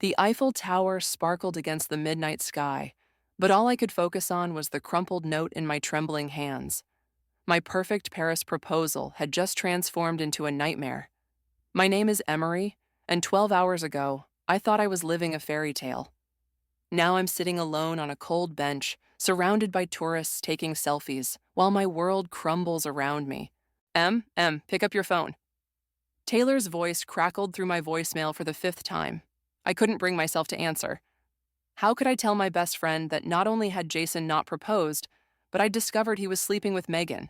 The Eiffel Tower sparkled against the midnight sky, but all I could focus on was the crumpled note in my trembling hands. My perfect Paris proposal had just transformed into a nightmare. My name is Emery, and 12 hours ago, I thought I was living a fairy tale. Now I'm sitting alone on a cold bench, surrounded by tourists taking selfies, while my world crumbles around me. Pick up your phone. Taylor's voice crackled through my voicemail for the fifth time. I couldn't bring myself to answer. How could I tell my best friend that not only had Jason not proposed, but I'd discovered he was sleeping with Megan,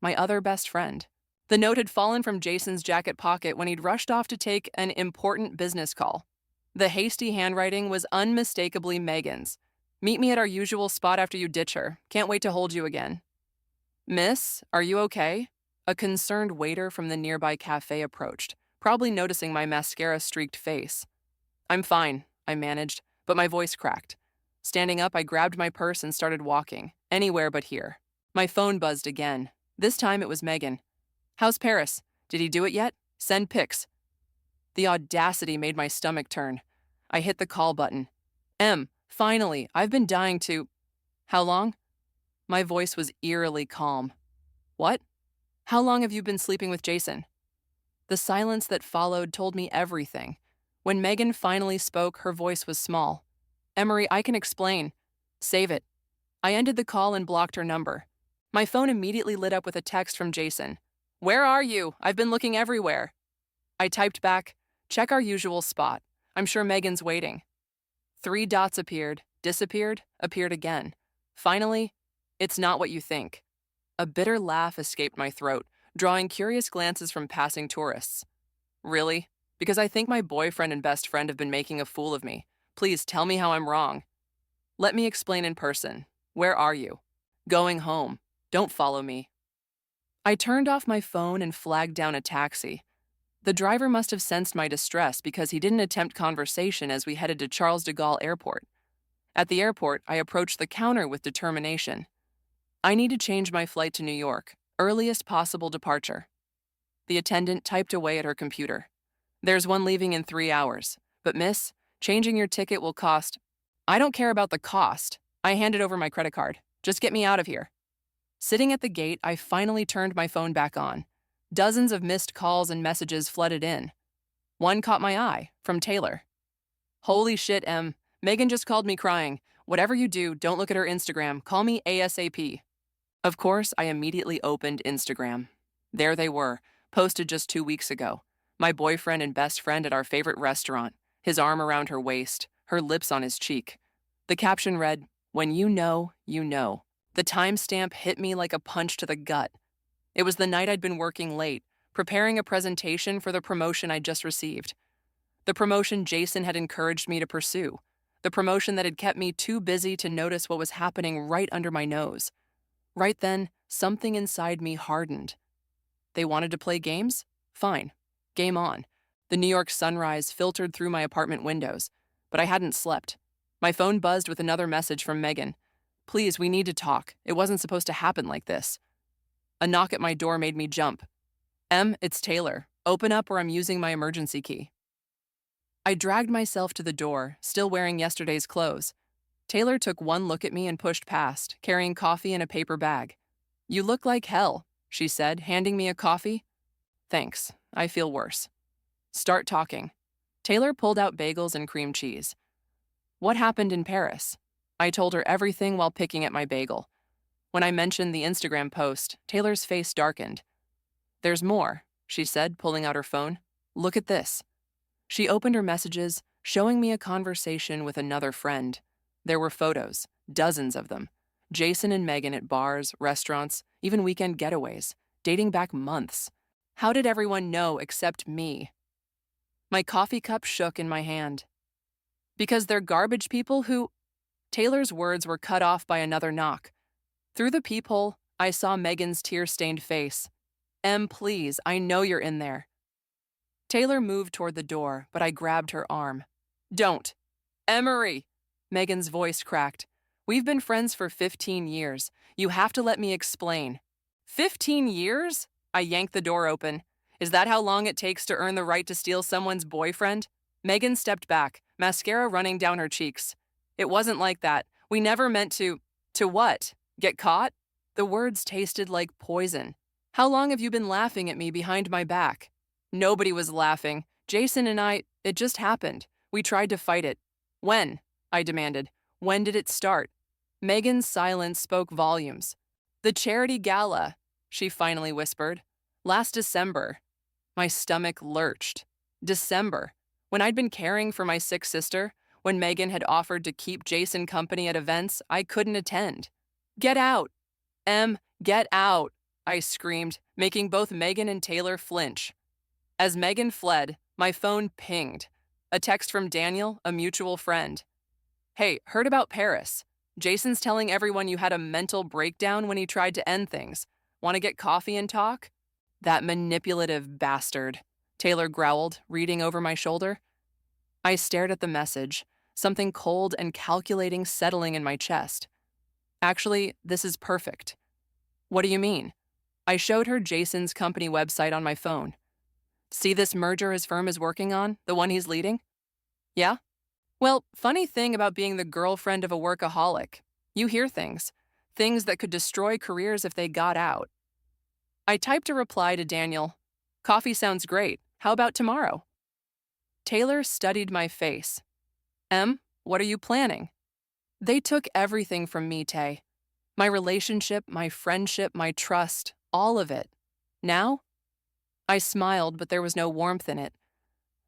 my other best friend? The note had fallen from Jason's jacket pocket when he'd rushed off to take an important business call. The hasty handwriting was unmistakably Megan's. "Meet me at our usual spot after you ditch her. Can't wait to hold you again." "Miss, are you okay?" A concerned waiter from the nearby cafe approached, probably noticing my mascara-streaked face. "I'm fine," I managed, but my voice cracked. Standing up, I grabbed my purse and started walking, anywhere but here. My phone buzzed again. This time it was Megan. "How's Paris? Did he do it yet? Send pics." The audacity made my stomach turn. I hit the call button. Finally, I've been dying to... How long? My voice was eerily calm. What? How long have you been sleeping with Jason? The silence that followed told me everything. When Megan finally spoke, her voice was small. "Emery, I can explain." "Save it." I ended the call and blocked her number. My phone immediately lit up with a text from Jason. "Where are you? I've been looking everywhere." I typed back, "Check our usual spot. I'm sure Megan's waiting." 3 dots appeared, disappeared, appeared again. Finally, "It's not what you think." A bitter laugh escaped my throat, drawing curious glances from passing tourists. "Really? Because I think my boyfriend and best friend have been making a fool of me. Please tell me how I'm wrong." "Let me explain in person. Where are you?" "Going home. Don't follow me." I turned off my phone and flagged down a taxi. The driver must have sensed my distress because he didn't attempt conversation as we headed to Charles de Gaulle Airport. At the airport, I approached the counter with determination. "I need to change my flight to New York, earliest possible departure." The attendant typed away at her computer. "There's one leaving in 3 hours, but miss, changing your ticket will cost..." "I don't care about the cost. I handed over my credit card. Just get me out of here." Sitting at the gate, I finally turned my phone back on. Dozens of missed calls and messages flooded in. One caught my eye, from Taylor. "Holy shit, Em. Megan just called me crying. Whatever you do, don't look at her Instagram. Call me ASAP." Of course, I immediately opened Instagram. There they were, posted just 2 weeks ago. My boyfriend and best friend at our favorite restaurant, his arm around her waist, her lips on his cheek. The caption read, "When you know, you know." The timestamp hit me like a punch to the gut. It was the night I'd been working late, preparing a presentation for the promotion I'd just received. The promotion Jason had encouraged me to pursue. The promotion that had kept me too busy to notice what was happening right under my nose. Right then, something inside me hardened. They wanted to play games? Fine. Game on. The New York sunrise filtered through my apartment windows, but I hadn't slept. My phone buzzed with another message from Megan. "Please, we need to talk. It wasn't supposed to happen like this." A knock at my door made me jump. It's Taylor. Open up or I'm using my emergency key." I dragged myself to the door, still wearing yesterday's clothes. Taylor took one look at me and pushed past, carrying coffee in a paper bag. "You look like hell," she said, handing me a coffee. "Thanks. I feel worse." "Start talking." Taylor pulled out bagels and cream cheese. "What happened in Paris?" I told her everything while picking at my bagel. When I mentioned the Instagram post, Taylor's face darkened. "There's more," she said, pulling out her phone. "Look at this." She opened her messages, showing me a conversation with another friend. There were photos, dozens of them. Jason and Megan at bars, restaurants, even weekend getaways, dating back months. How did everyone know except me? My coffee cup shook in my hand. "Because they're garbage people who..." Taylor's words were cut off by another knock. Through the peephole, I saw Megan's tear-stained face. Please, I know you're in there." Taylor moved toward the door, but I grabbed her arm. "Don't." "Emery!" Megan's voice cracked. "We've been friends for 15 years. You have to let me explain." 15 years? I yanked the door open. "Is that how long it takes to earn the right to steal someone's boyfriend?" Megan stepped back, mascara running down her cheeks. It wasn't like that. We never meant to. To what? Get caught? The words tasted like poison. How long have you been laughing at me behind my back? Nobody was laughing. Jason and it just happened. We tried to fight it. When? I demanded. When did it start? Megan's silence spoke volumes. The charity gala, she finally whispered. Last December. My stomach lurched. December. When I'd been caring for my sick sister, when Megan had offered to keep Jason company at events I couldn't attend. Get out! Get out! I screamed, making both Megan and Taylor flinch. As Megan fled, my phone pinged. A text from Daniel, a mutual friend. Hey, heard about Paris. Jason's telling everyone you had a mental breakdown when he tried to end things. Want to get coffee and talk? That manipulative bastard, Taylor growled, reading over my shoulder. I stared at the message, something cold and calculating settling in my chest. Actually, this is perfect. What do you mean? I showed her Jason's company website on my phone. See this merger his firm is working on, the one he's leading? Yeah? Well, funny thing about being the girlfriend of a workaholic. You hear things that could destroy careers if they got out. I typed a reply to Daniel. Coffee sounds great. How about tomorrow? Taylor studied my face. What are you planning? They took everything from me, Tay. My relationship, my friendship, my trust, all of it. Now? I smiled, but there was no warmth in it.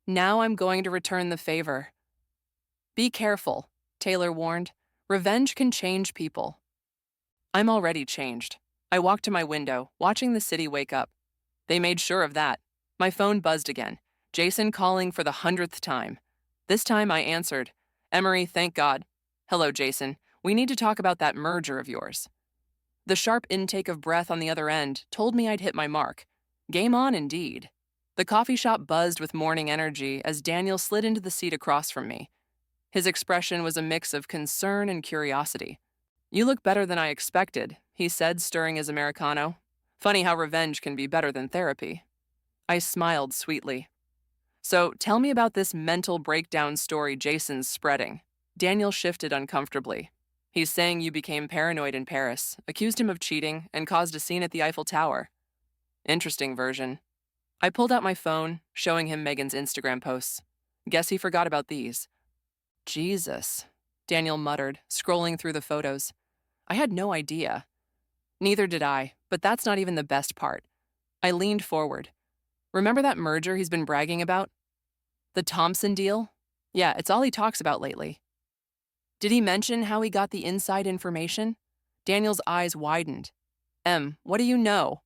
Now I'm going to return the favor. Be careful, Taylor warned. Revenge can change people. I'm already changed. I walked to my window, watching the city wake up. They made sure of that. My phone buzzed again. Jason calling for the 100th time. This time I answered. Emery, thank God. Hello, Jason. We need to talk about that merger of yours. The sharp intake of breath on the other end told me I'd hit my mark. Game on, indeed. The coffee shop buzzed with morning energy as Daniel slid into the seat across from me. His expression was a mix of concern and curiosity. You look better than I expected, he said, stirring his Americano. Funny how revenge can be better than therapy. I smiled sweetly. So, tell me about this mental breakdown story Jason's spreading. Daniel shifted uncomfortably. He's saying you became paranoid in Paris, accused him of cheating, and caused a scene at the Eiffel Tower. Interesting version. I pulled out my phone, showing him Megan's Instagram posts. Guess he forgot about these. Jesus, Daniel muttered, scrolling through the photos. I had no idea. Neither did I, but that's not even the best part. I leaned forward. Remember that merger he's been bragging about? The Thompson deal? Yeah, it's all he talks about lately. Did he mention how he got the inside information? Daniel's eyes widened. What do you know?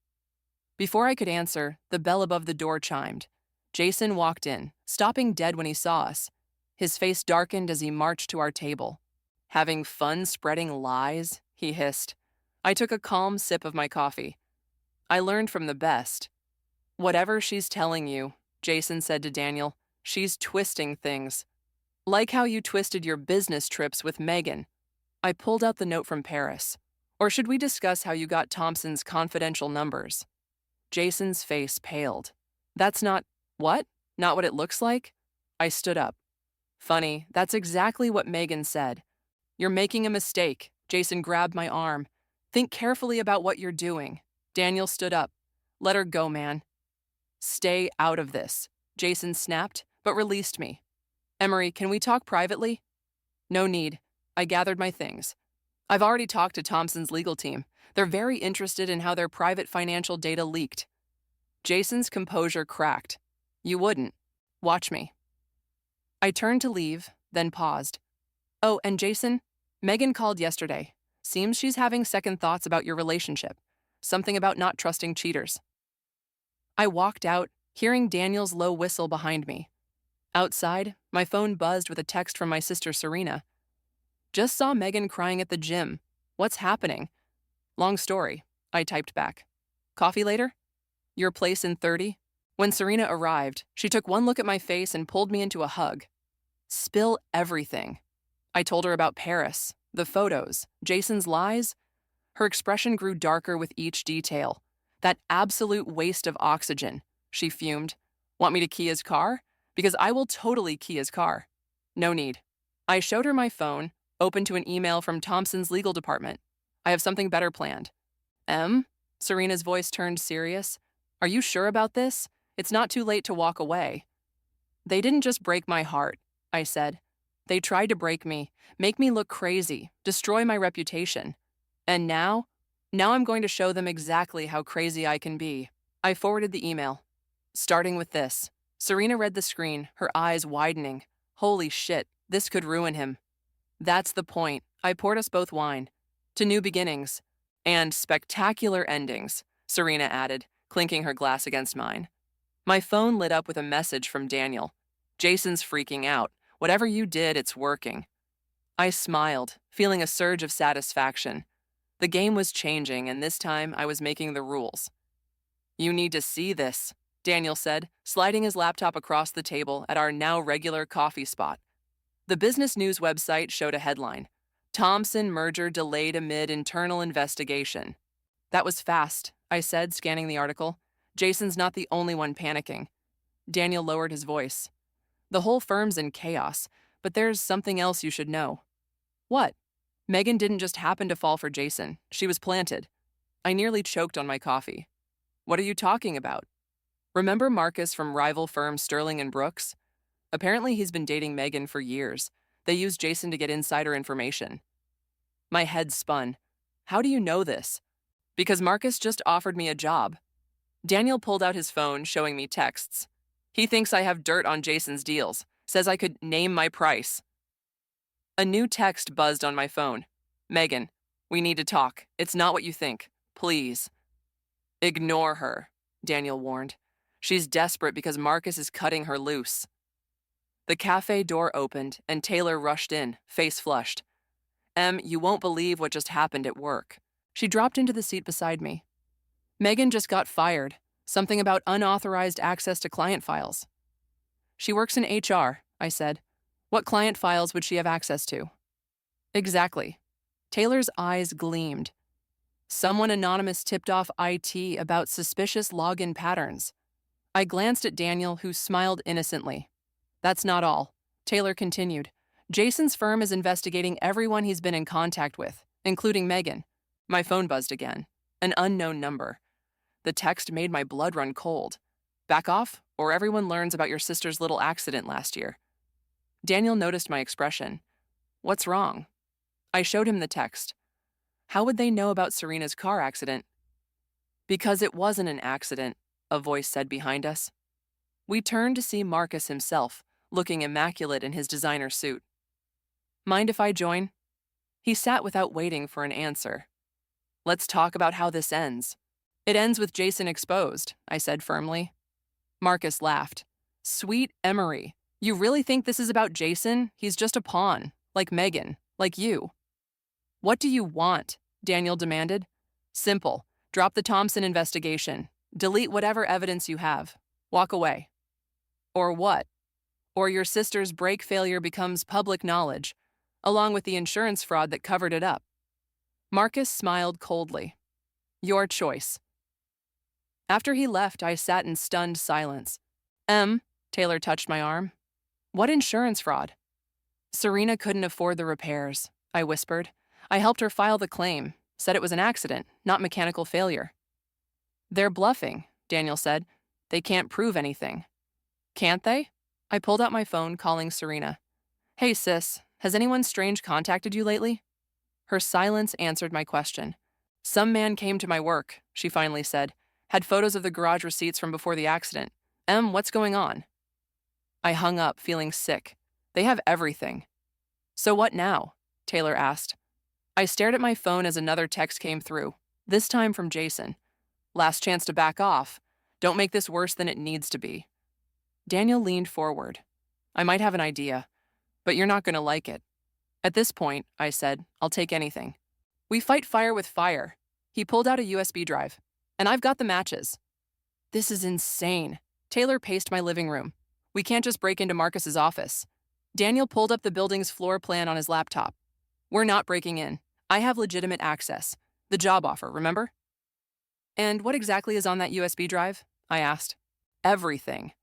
Before I could answer, the bell above the door chimed. Jason walked in, stopping dead when he saw us. His face darkened as he marched to our table. Having fun spreading lies? He hissed. I took a calm sip of my coffee. I learned from the best. Whatever she's telling you, Jason said to Daniel, she's twisting things. Like how you twisted your business trips with Megan. I pulled out the note from Paris. Or should we discuss how you got Thompson's confidential numbers? Jason's face paled. That's not... What? Not what it looks like? I stood up. Funny, that's exactly what Megan said. You're making a mistake. Jason grabbed my arm. Think carefully about what you're doing. Daniel stood up. Let her go, man. Stay out of this. Jason snapped, but released me. Emery, can we talk privately? No need. I gathered my things. I've already talked to Thompson's legal team. They're very interested in how their private financial data leaked. Jason's composure cracked. You wouldn't. Watch me. I turned to leave, then paused. Oh, and Jason, Megan called yesterday. Seems she's having second thoughts about your relationship. Something about not trusting cheaters. I walked out, hearing Daniel's low whistle behind me. Outside, my phone buzzed with a text from my sister Serena. Just saw Megan crying at the gym. What's happening? Long story, I typed back. Coffee later? Your place in 30? When Serena arrived, she took one look at my face and pulled me into a hug. Spill everything. I told her about Paris, the photos, Jason's lies. Her expression grew darker with each detail. That absolute waste of oxygen, she fumed. Want me to key his car? Because I will totally key his car. No need. I showed her my phone, open to an email from Thompson's legal department. I have something better planned. Em? Serena's voice turned serious. Are you sure about this? It's not too late to walk away. They didn't just break my heart, I said. They tried to break me, make me look crazy, destroy my reputation. And now I'm going to show them exactly how crazy I can be. I forwarded the email. Starting with this. Serena read the screen, her eyes widening. Holy shit, this could ruin him. That's the point. I poured us both wine. To new beginnings. And spectacular endings, Serena added, clinking her glass against mine. My phone lit up with a message from Daniel. Jason's freaking out. Whatever you did, it's working. I smiled, feeling a surge of satisfaction. The game was changing, and this time I was making the rules. You need to see this, Daniel said, sliding his laptop across the table at our now regular coffee spot. The business news website showed a headline, Thompson merger delayed amid internal investigation. That was fast, I said, scanning the article. Jason's not the only one panicking. Daniel lowered his voice. The whole firm's in chaos, but there's something else you should know. What? Megan didn't just happen to fall for Jason. She was planted. I nearly choked on my coffee. What are you talking about? Remember Marcus from rival firm Sterling and Brooks? Apparently he's been dating Megan for years. They used Jason to get insider information. My head spun. How do you know this? Because Marcus just offered me a job. Daniel pulled out his phone, showing me texts. He thinks I have dirt on Jason's deals, says I could name my price. A new text buzzed on my phone. Megan, we need to talk. It's not what you think. Please. Ignore her, Daniel warned. She's desperate because Marcus is cutting her loose. The cafe door opened, and Taylor rushed in, face flushed. Em, you won't believe what just happened at work. She dropped into the seat beside me. Megan just got fired. Something about unauthorized access to client files. She works in HR, I said. What client files would she have access to? Exactly. Taylor's eyes gleamed. Someone anonymous tipped off IT about suspicious login patterns. I glanced at Daniel, who smiled innocently. That's not all, Taylor continued. Jason's firm is investigating everyone he's been in contact with, including Megan. My phone buzzed again. An unknown number. The text made my blood run cold. Back off, or everyone learns about your sister's little accident last year. Daniel noticed my expression. What's wrong? I showed him the text. How would they know about Serena's car accident? Because it wasn't an accident, a voice said behind us. We turned to see Marcus himself, looking immaculate in his designer suit. Mind if I join? He sat without waiting for an answer. Let's talk about how this ends. It ends with Jason exposed, I said firmly. Marcus laughed. Sweet Emery, you really think this is about Jason? He's just a pawn, like Megan, like you. What do you want? Daniel demanded. Simple. Drop the Thompson investigation. Delete whatever evidence you have. Walk away. Or what? Or your sister's brake failure becomes public knowledge, along with the insurance fraud that covered it up. Marcus smiled coldly. Your choice. After he left, I sat in stunned silence. Taylor touched my arm. What insurance fraud? Serena couldn't afford the repairs, I whispered. I helped her file the claim, said it was an accident, not mechanical failure. They're bluffing, Daniel said. They can't prove anything. Can't they? I pulled out my phone, calling Serena. Hey, sis, has anyone strange contacted you lately? Her silence answered my question. Some man came to my work, she finally said. Had photos of the garage receipts from before the accident. What's going on? I hung up, feeling sick. They have everything. So what now? Taylor asked. I stared at my phone as another text came through, this time from Jason. Last chance to back off. Don't make this worse than it needs to be. Daniel leaned forward. I might have an idea, but you're not going to like it. At this point, I said, I'll take anything. We fight fire with fire. He pulled out a USB drive, and I've got the matches. This is insane. Taylor paced my living room. We can't just break into Marcus's office. Daniel pulled up the building's floor plan on his laptop. We're not breaking in. I have legitimate access. The job offer, remember? And what exactly is on that USB drive? I asked. Everything.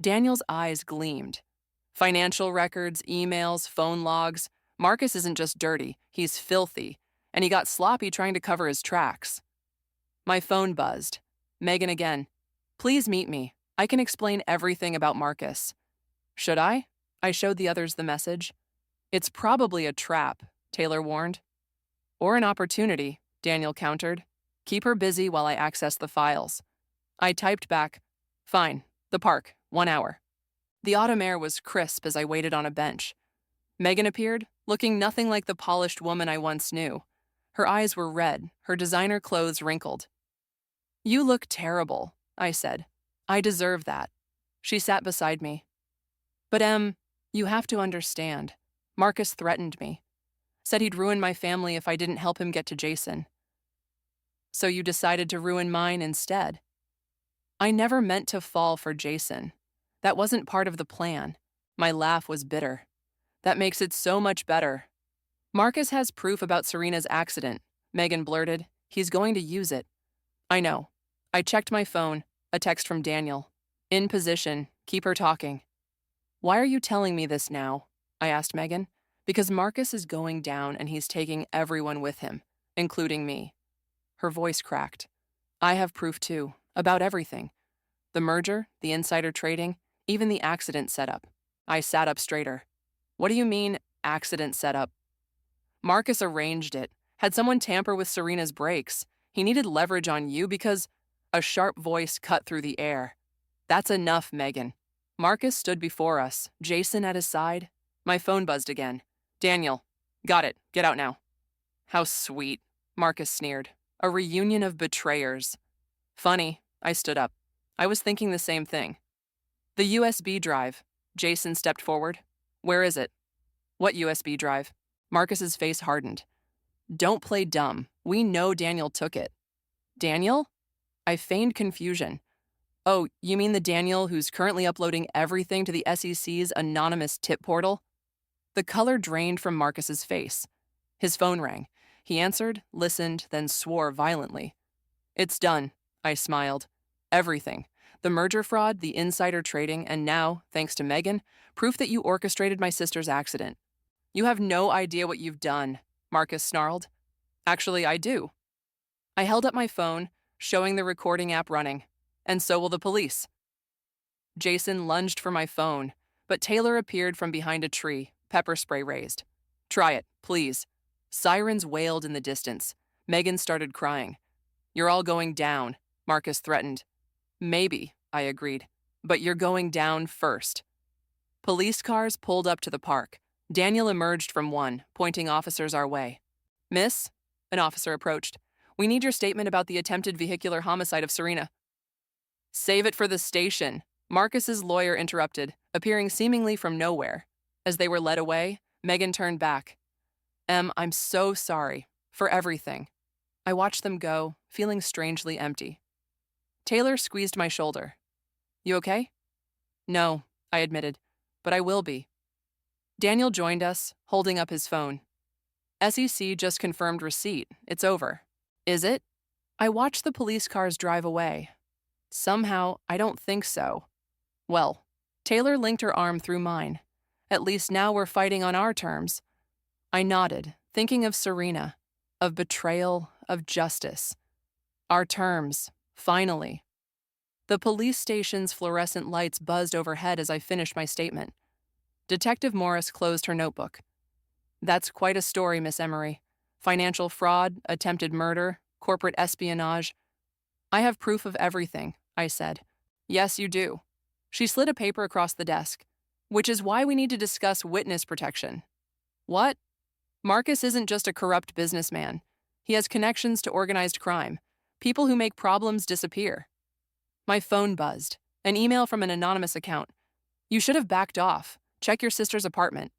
Daniel's eyes gleamed. Financial records, emails, phone logs. Marcus isn't just dirty, he's filthy, and he got sloppy trying to cover his tracks. My phone buzzed. Megan again. Please meet me. I can explain everything about Marcus. Should I? I showed the others the message. It's probably a trap, Taylor warned. Or an opportunity, Daniel countered. Keep her busy while I access the files. I typed back, fine, the park, 1 hour. The autumn air was crisp as I waited on a bench. Megan appeared, looking nothing like the polished woman I once knew. Her eyes were red, her designer clothes wrinkled. You look terrible, I said. I deserve that. She sat beside me. But you have to understand. Marcus threatened me. Said he'd ruin my family if I didn't help him get to Jason. So you decided to ruin mine instead? I never meant to fall for Jason. That wasn't part of the plan. My laugh was bitter. That makes it so much better. Marcus has proof about Serena's accident, Megan blurted. He's going to use it. I know. I checked my phone, a text from Daniel. In position, keep her talking. Why are you telling me this now? I asked Megan. Because Marcus is going down and he's taking everyone with him, including me. Her voice cracked. I have proof too, about everything. The merger, the insider trading, even the accident setup. I sat up straighter. What do you mean, accident setup? Marcus arranged it, had someone tamper with Serena's brakes. He needed leverage on you because a sharp voice cut through the air. That's enough, Megan. Marcus stood before us, Jason at his side. My phone buzzed again. Daniel, got it. Get out now. How sweet, Marcus sneered. A reunion of betrayers. Funny, I stood up. I was thinking the same thing. The USB drive. Jason stepped forward. Where is it? What USB drive? Marcus's face hardened. Don't play dumb. We know Daniel took it. Daniel? I feigned confusion. Oh, you mean the Daniel who's currently uploading everything to the SEC's anonymous tip portal? The color drained from Marcus's face. His phone rang. He answered, listened, then swore violently. It's done, I smiled. Everything. The merger fraud, the insider trading, and now, thanks to Megan, proof that you orchestrated my sister's accident. You have no idea what you've done, Marcus snarled. Actually, I do. I held up my phone, showing the recording app running. And so will the police. Jason lunged for my phone, but Taylor appeared from behind a tree, pepper spray raised. Try it, please. Sirens wailed in the distance. Megan started crying. You're all going down, Marcus threatened. Maybe, I agreed, but you're going down first. Police cars pulled up to the park. Daniel emerged from one, pointing officers our way. Miss, an officer approached. We need your statement about the attempted vehicular homicide of Serena. Save it for the station, Marcus's lawyer interrupted, appearing seemingly from nowhere. As they were led away, Megan turned back. I'm so sorry, for everything. I watched them go, feeling strangely empty. Taylor squeezed my shoulder. You okay? No, I admitted, but I will be. Daniel joined us, holding up his phone. SEC just confirmed receipt. It's over. Is it? I watched the police cars drive away. Somehow, I don't think so. Well, Taylor linked her arm through mine. At least now we're fighting on our terms. I nodded, thinking of Serena, of betrayal, of justice. Our terms, finally. The police station's fluorescent lights buzzed overhead as I finished my statement. Detective Morris closed her notebook. That's quite a story, Miss Emery. Financial fraud, attempted murder, corporate espionage. I have proof of everything, I said. Yes, you do. She slid a paper across the desk. Which is why we need to discuss witness protection. What? Marcus isn't just a corrupt businessman. He has connections to organized crime. People who make problems disappear. My phone buzzed. An email from an anonymous account. You should have backed off. Check your sister's apartment.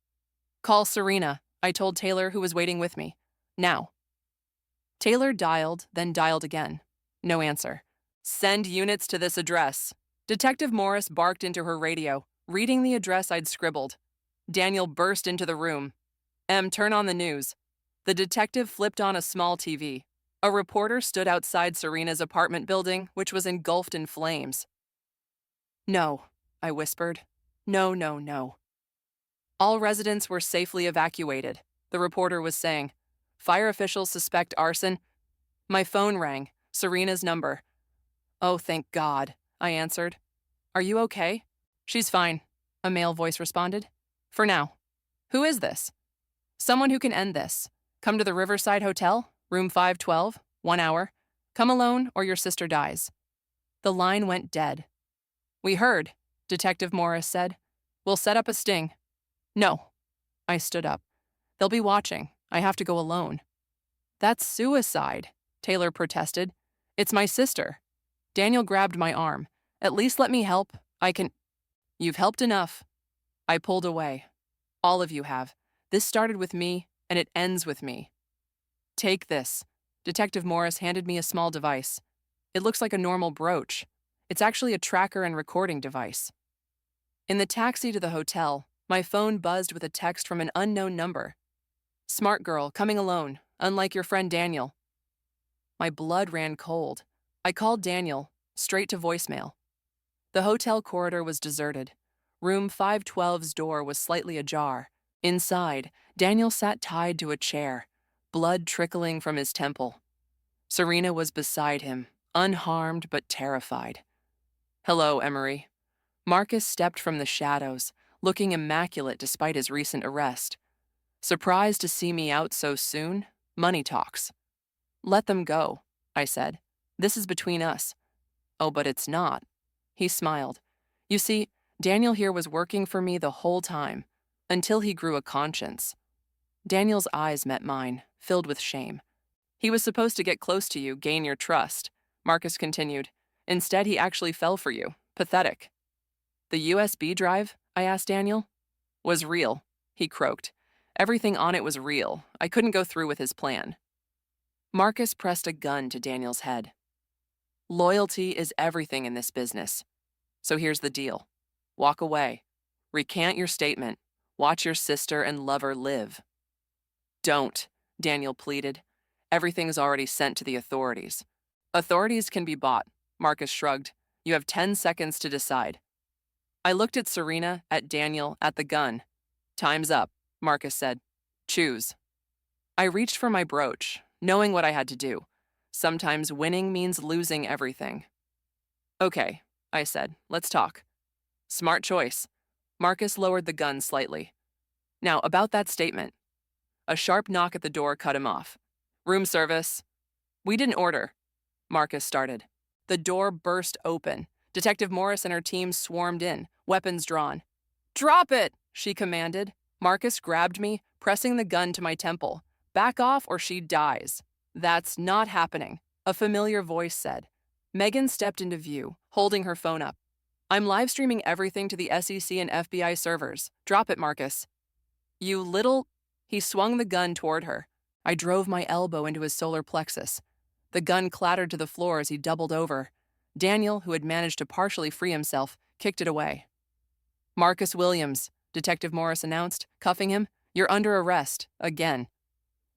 Call Serena, I told Taylor, who was waiting with me. Now. Taylor dialed, then dialed again. No answer. Send units to this address. Detective Morris barked into her radio, reading the address I'd scribbled. Daniel burst into the room. Turn on the news. The detective flipped on a small TV. A reporter stood outside Serena's apartment building, which was engulfed in flames. No, I whispered. No, no, no. All residents were safely evacuated, the reporter was saying. Fire officials suspect arson. My phone rang. Serena's number. Oh, thank God, I answered. Are you okay? She's fine, a male voice responded. For now. Who is this? Someone who can end this. Come to the Riverside Hotel, room 512, 1 hour. Come alone or your sister dies. The line went dead. We heard, Detective Morris said. We'll set up a sting. No. I stood up. They'll be watching. I have to go alone. That's suicide, Taylor protested. It's my sister. Daniel grabbed my arm. At least let me help. I can. You've helped enough. I pulled away. All of you have. This started with me, and it ends with me. Take this. Detective Morris handed me a small device. It looks like a normal brooch. It's actually a tracker and recording device. In the taxi to the hotel, my phone buzzed with a text from an unknown number. Smart girl, coming alone, unlike your friend Daniel. My blood ran cold. I called Daniel, straight to voicemail. The hotel corridor was deserted. Room 512's door was slightly ajar. Inside, Daniel sat tied to a chair, blood trickling from his temple. Serena was beside him, unharmed but terrified. Hello, Emery. Marcus stepped from the shadows, looking immaculate despite his recent arrest. Surprised to see me out so soon? Money talks. Let them go, I said. This is between us. Oh, but it's not. He smiled. You see, Daniel here was working for me the whole time, until he grew a conscience. Daniel's eyes met mine, filled with shame. He was supposed to get close to you, gain your trust, Marcus continued. Instead, he actually fell for you. Pathetic. The USB drive, I asked Daniel, was real, he croaked. Everything on it was real. I couldn't go through with his plan. Marcus pressed a gun to Daniel's head. Loyalty is everything in this business. So here's the deal. Walk away. Recant your statement. Watch your sister and lover live. Don't, Daniel pleaded. Everything's already sent to the authorities. Authorities can be bought, Marcus shrugged. You have 10 seconds to decide. I looked at Serena, at Daniel, at the gun. Time's up, Marcus said. Choose. I reached for my brooch, knowing what I had to do. Sometimes winning means losing everything. Okay, I said. Let's talk. Smart choice. Marcus lowered the gun slightly. Now, about that statement. A sharp knock at the door cut him off. Room service. We didn't order. Marcus started. The door burst open. Detective Morris and her team swarmed in, weapons drawn. Drop it, she commanded. Marcus grabbed me, pressing the gun to my temple. Back off or she dies. That's not happening, a familiar voice said. Megan stepped into view, holding her phone up. I'm live streaming everything to the SEC and FBI servers. Drop it, Marcus. You little... He swung the gun toward her. I drove my elbow into his solar plexus. The gun clattered to the floor as he doubled over. Daniel, who had managed to partially free himself, kicked it away. Marcus Williams, Detective Morris announced, cuffing him. You're under arrest, again.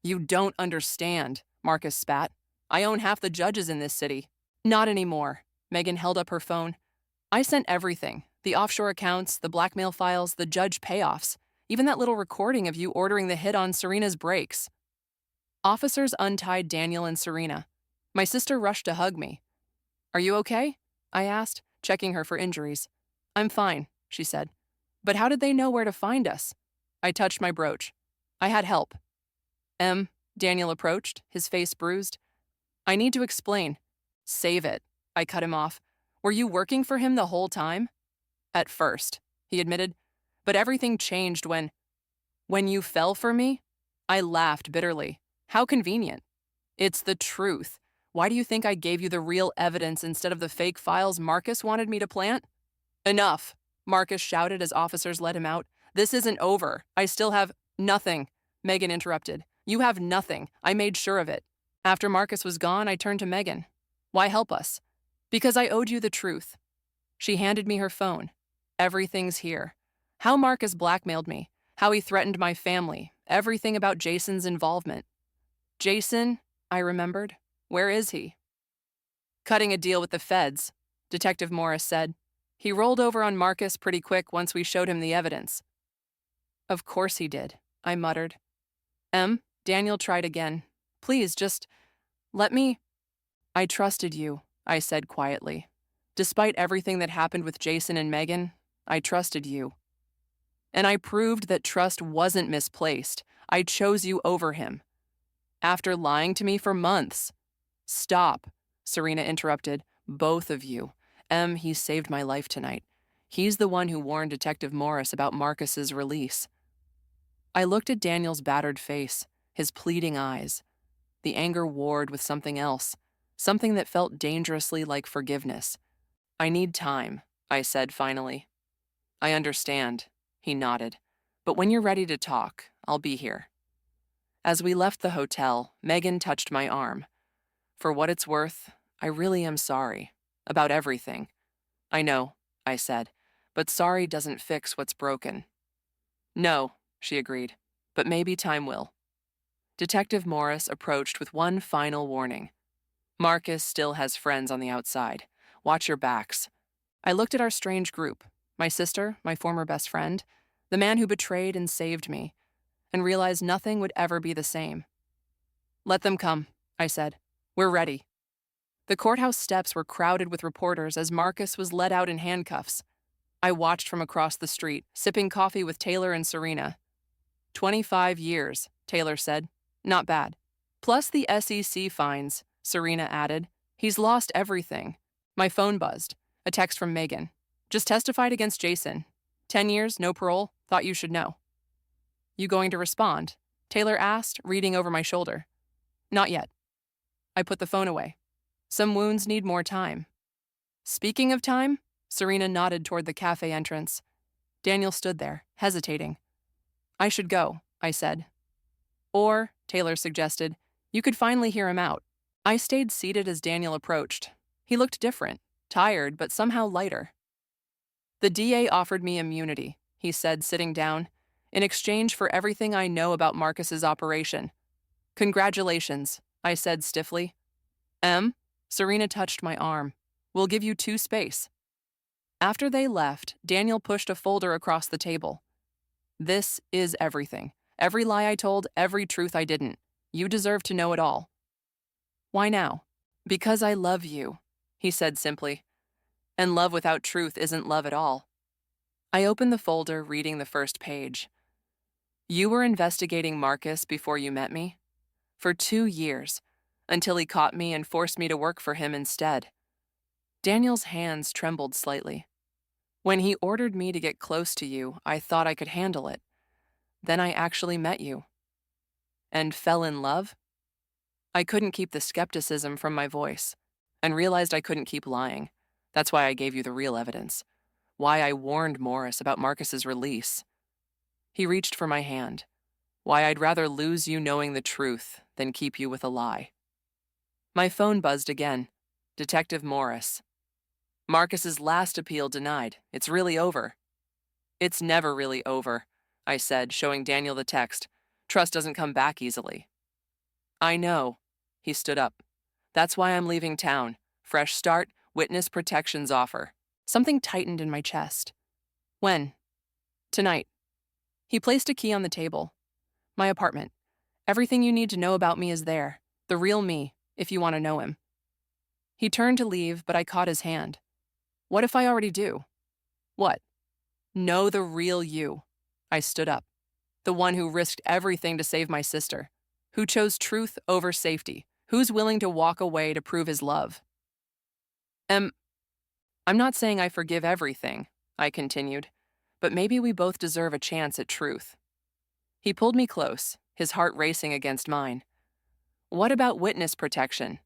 You don't understand, Marcus spat. I own half the judges in this city. Not anymore. Megan held up her phone. I sent everything. The offshore accounts, the blackmail files, the judge payoffs. Even that little recording of you ordering the hit on Serena's brakes. Officers untied Daniel and Serena. My sister rushed to hug me. Are you okay? I asked, checking her for injuries. I'm fine, she said. But how did they know where to find us? I touched my brooch. I had help. Daniel approached, his face bruised. I need to explain. Save it. I cut him off. Were you working for him the whole time? At first, he admitted. But everything changed when you fell for me? I laughed bitterly. How convenient. It's the truth. Why do you think I gave you the real evidence instead of the fake files Marcus wanted me to plant? Enough, Marcus shouted as officers let him out. This isn't over. I still have nothing. Megan interrupted. You have nothing. I made sure of it. After Marcus was gone, I turned to Megan. Why help us? Because I owed you the truth. She handed me her phone. Everything's here. How Marcus blackmailed me, how he threatened my family, everything about Jason's involvement. Jason, I remembered. Where is he? Cutting a deal with the feds, Detective Morris said. He rolled over on Marcus pretty quick once we showed him the evidence. Of course he did, I muttered. Daniel tried again. Please, just let me. I trusted you, I said quietly. Despite everything that happened with Jason and Megan, I trusted you. And I proved that trust wasn't misplaced. I chose you over him. After lying to me for months. Stop, Serena interrupted. Both of you. He saved my life tonight. He's the one who warned Detective Morris about Marcus's release. I looked at Daniel's battered face, his pleading eyes. The anger warred with something else, something that felt dangerously like forgiveness. I need time, I said finally. I understand, he nodded. But when you're ready to talk, I'll be here. As we left the hotel, Megan touched my arm. For what it's worth, I really am sorry. About everything. I know, I said, but sorry doesn't fix what's broken. No, she agreed, but maybe time will. Detective Morris approached with one final warning. Marcus still has friends on the outside. Watch your backs. I looked at our strange group, my sister, my former best friend, the man who betrayed and saved me, and realized nothing would ever be the same. Let them come, I said. We're ready. The courthouse steps were crowded with reporters as Marcus was led out in handcuffs. I watched from across the street, sipping coffee with Taylor and Serena. 25 years, Taylor said. Not bad. Plus the SEC fines, Serena added. He's lost everything. My phone buzzed. A text from Megan. Just testified against Jason. 10 years, no parole. Thought you should know. You going to respond? Taylor asked, reading over my shoulder. Not yet. I put the phone away. Some wounds need more time. Speaking of time, Serena nodded toward the cafe entrance. Daniel stood there, hesitating. I should go, I said. Or, Taylor suggested, you could finally hear him out. I stayed seated as Daniel approached. He looked different, tired, but somehow lighter. The DA offered me immunity, he said, sitting down, in exchange for everything I know about Marcus's operation. Congratulations, I said stiffly. Serena touched my arm. We'll give you 2 space. After they left, Daniel pushed a folder across the table. This is everything. Every lie I told, every truth I didn't. You deserve to know it all. Why now? Because I love you, he said simply. And love without truth isn't love at all. I opened the folder, reading the first page. You were investigating Marcus before you met me? For 2 years, until he caught me and forced me to work for him instead. Daniel's hands trembled slightly. When he ordered me to get close to you, I thought I could handle it. Then I actually met you. And fell in love? I couldn't keep the skepticism from my voice, and realized I couldn't keep lying. That's why I gave you the real evidence. Why I warned Morris about Marcus's release. He reached for my hand. Why I'd rather lose you knowing the truth than keep you with a lie. My phone buzzed again. Detective Morris. Marcus's last appeal denied. It's really over. It's never really over, I said, showing Daniel the text. Trust doesn't come back easily. I know. He stood up. That's why I'm leaving town. Fresh start, witness protections offer. Something tightened in my chest. When? Tonight. He placed a key on the table. My apartment. Everything you need to know about me is there. The real me, if you want to know him. He turned to leave, but I caught his hand. What if I already do? What? Know the real you. I stood up. The one who risked everything to save my sister. Who chose truth over safety. Who's willing to walk away to prove his love. I'm not saying I forgive everything, I continued, but maybe we both deserve a chance at truth. He pulled me close, his heart racing against mine. What about witness protection?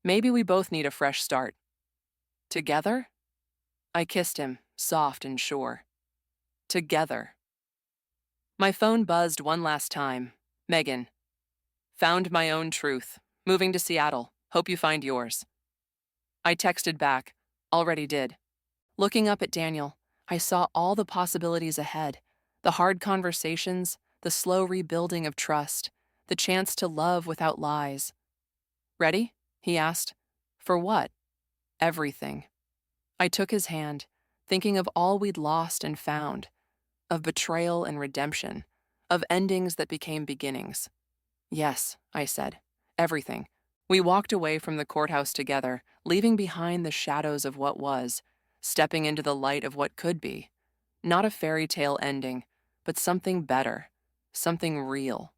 Maybe we both need a fresh start. Together? I kissed him, soft and sure. Together. My phone buzzed one last time. Megan. Found my own truth. Moving to Seattle. Hope you find yours. I texted back. Already did. Looking up at Daniel, I saw all the possibilities ahead. The hard conversations, the slow rebuilding of trust, the chance to love without lies. Ready? He asked. For what? Everything. I took his hand, thinking of all we'd lost and found. of betrayal and redemption, of endings that became beginnings. Yes, I said. Everything. We walked away from the courthouse together, leaving behind the shadows of what was, stepping into the light of what could be. Not a fairy tale ending, but something better, something real.